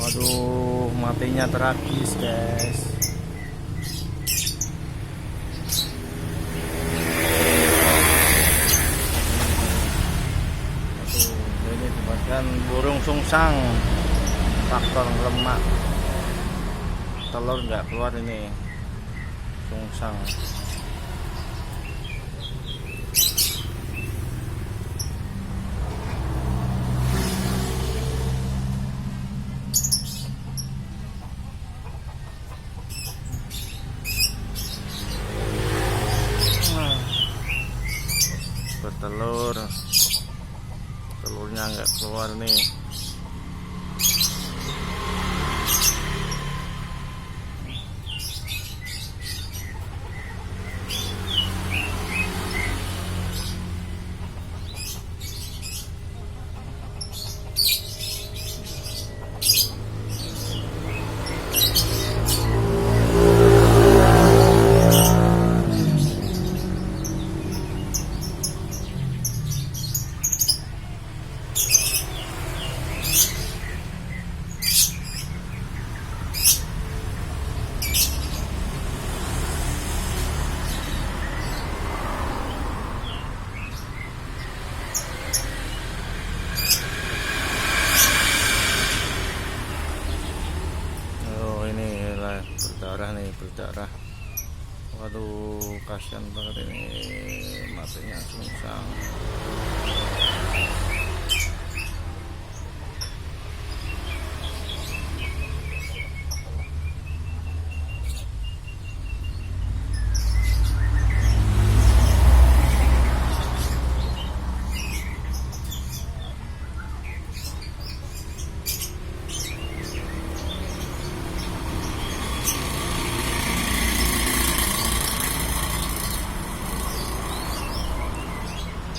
Waduh, matinya tragis guys. Aduh, ini dimakan burung sungsang, faktor lemak, telur nggak keluar ini sungsang. Bertelur, telurnya nggak keluar nih. Berdarah nih, berdarah. Waduh, kasihan banget ini matinya sungsang.